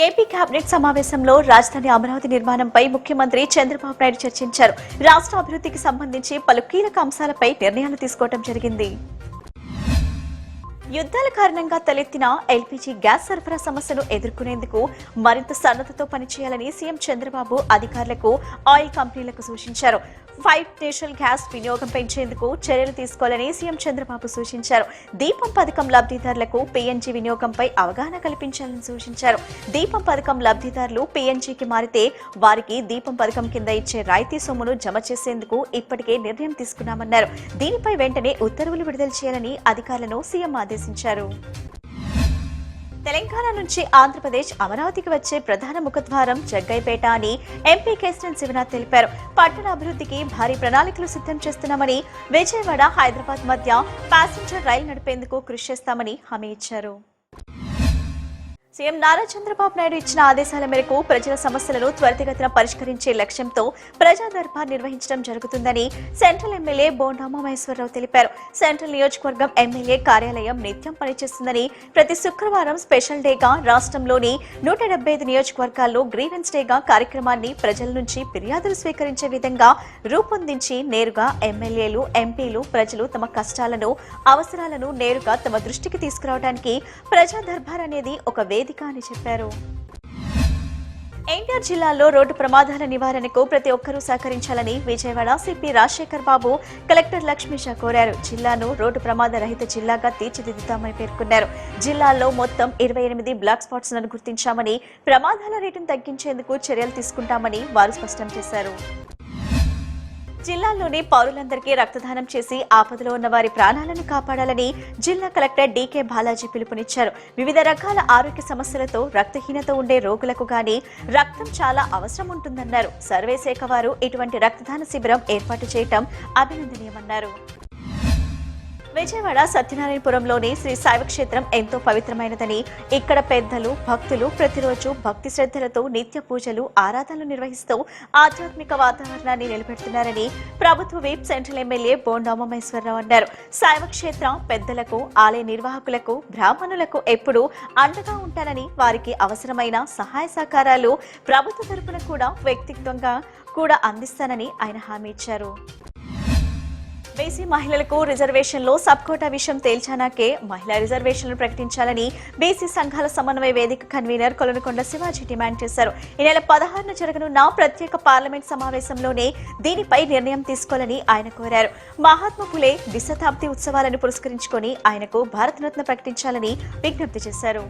AP cabinet సమావేశంలో రాజధాని అమరావతి నిర్మాణంపై ముఖ్యమంత్రి చంద్రబాబు నాయుడు చర్చించారు. రాష్ట్ర అభివృద్ధికి సంబంధించి పలు కీలక అంశాలపై నిర్ణయాలు తీసుకోవడం జరిగింది. యుద్ధాల కారణంగా తలెత్తిన ఎల్పీజీ గ్యాస్ సరఫరా సమస్యను ఎదుర్కొనేందుకు మరింత సన్నద్ధతో పనిచేయాలని సీఎం చంద్రబాబు అధికారులకు, ఆయిల్ కంపెనీలకు సూచించారు. 5 నేషనల్ గ్యాస్ వినియోగం పెంచేందుకు చర్యలు తీసుకోవాలని సీఎం చంద్రబాబు సూచించారు. దీపం పథకం లబ్ధిదారులకు పీఎన్జీ వినియోగంపై అవగాహన కల్పించాలని సూచించారు. దీపం పథకం లబ్ధిదారులు పీఎన్జీకి మారితే వారికి దీపం పథకం కింద ఇచ్చే రాయితీ సొమ్మును జమ చేసేందుకు ఇప్పటికే నిర్ణయం తీసుకున్నామన్నారు. దీనిపై వెంటనే ఉత్తర్వులు విడుదల చేయాలని అధికారులను సీఎం ఆదేశించారు. తెలంగాణ నుంచి ఆంధ్రప్రదేశ్ అమరావతికి వచ్చే ప్రధాన ముఖద్వారం జగ్గైపేట అని ఎంపీ కేశినేని శివనాథ్ తెలిపారు. పట్టణ అభివృద్ధికి భారీ ప్రణాళికలు సిద్ధం చేస్తున్నామని, విజయవాడ, హైదరాబాద్ మధ్య ప్యాసింజర్ రైలు నడిపేందుకు కృషి చేస్తామని హామీ ఇచ్చారు. సీఎం నారా చంద్రబాబు నాయుడు ఇచ్చిన ఆదేశాల మేరకు ప్రజల సమస్యలను త్వరితగతిన పరిష్కరించే లక్ష్యంతో ప్రజా దర్బార్ నిర్వహించడం జరుగుతుందని సెంట్రల్ ఎమ్మెల్యే బోండా మహేశ్వరరావు తెలిపారు. సెంట్రల్ నియోజకవర్గం ఎమ్మెల్యే కార్యాలయం నిత్యం పనిచేస్తుందని, ప్రతి శుక్రవారం స్పెషల్ డేగా రాష్ట్రంలోని 175 నియోజకవర్గాల్లో గ్రీవెన్స్ డేగా కార్యక్రమాన్ని ప్రజల నుంచి ఫిర్యాదులు స్వీకరించే విధంగా రూపొందించి నేరుగా ఎమ్మెల్యేలు, ఎంపీలు, ప్రజలు తమ కష్టాలను, అవసరాలను నేరుగా తమ దృష్టికి తీసుకురావడానికి ప్రజా దర్బార్ అనేది ఒక వేదిక అని చెప్పారు. ఎన్టీఆర్ జిల్లాలో రోడ్డు ప్రమాదాల నివారణకు ప్రతి ఒక్కరూ సహకరించాలని విజయవాడ సిపి రాజశేఖర్ బాబు, కలెక్టర్ లక్ష్మీష కోరారు. జిల్లాను రోడ్డు ప్రమాద రహిత జిల్లాగా తీర్చిదిద్దుతామని పేర్కొన్నారు. జిల్లాలో మొత్తం 28 బ్లాక్ స్పాట్స్ లను గుర్తించామని, ప్రమాదాల రేటును తగ్గించేందుకు చర్యలు తీసుకుంటామని వారు స్పష్టం చేశారు. జిల్లాలోని పౌరులందరికీ రక్తదానం చేసి ఆపదలో ఉన్న వారి ప్రాణాలను కాపాడాలని జిల్లా కలెక్టర్ డీకే బాలాజీ పిలుపునిచ్చారు. వివిధ రకాల ఆరోగ్య సమస్యలతో రక్తహీనత ఉండే రోగులకు గానీ రక్తం చాలా అవసరం ఉంటుందన్నారు. సర్వే శాఖ వారు ఇటువంటి రక్తదాన శిబిరం ఏర్పాటు చేయడం అభినందనీయమన్నారు. విజయవాడ సత్యనారాయణపురంలోని శ్రీ శైవ క్షేత్రం ఎంతో పవిత్రమైనదని, ఇక్కడ పెద్దలు, భక్తులు ప్రతిరోజు భక్తి శ్రద్ధలతో నిత్య పూజలు, ఆరాధనలు నిర్వహిస్తూ ఆధ్యాత్మిక వాతావరణాన్ని నిలబెడుతున్నారని ప్రభుత్వ whip Central MLA Bonda Maheswararao అన్నారు. శైవ క్షేత్ర పెద్దలకు, ఆలయ నిర్వాహకులకు, బ్రాహ్మణులకు ఎప్పుడూ అండగా ఉంటారని, వారికి అవసరమైన సహాయ సహకారాలు ప్రభుత్వ తరపున కూడా వ్యక్తిగతంగా కూడా అందిస్తానని ఆయన హామీ ఇచ్చారు. బీసీ మహిళలకు రిజర్వేషన్లో సబ్ కోటా విషయం తేల్చానాకే మహిళా రిజర్వేషన్లు ప్రకటించాలని బీసీ సంఘాల సమన్వయ వేదిక కన్వీనర్ కొలనుకొండ శివాజీ డిమాండ్ చేశారు. ఈ నెల 16న జరగనున్న ప్రత్యేక పార్లమెంట్ సమావేశంలోనే దీనిపై నిర్ణయం తీసుకోవాలని ఆయన కోరారు. మహాత్మా ఫులే శతాబ్ది ఉత్సవాలను పురస్కరించుకొని ఆయనకు భారతరత్న ప్రకటించాలని విజ్ఞప్తి చేశారు.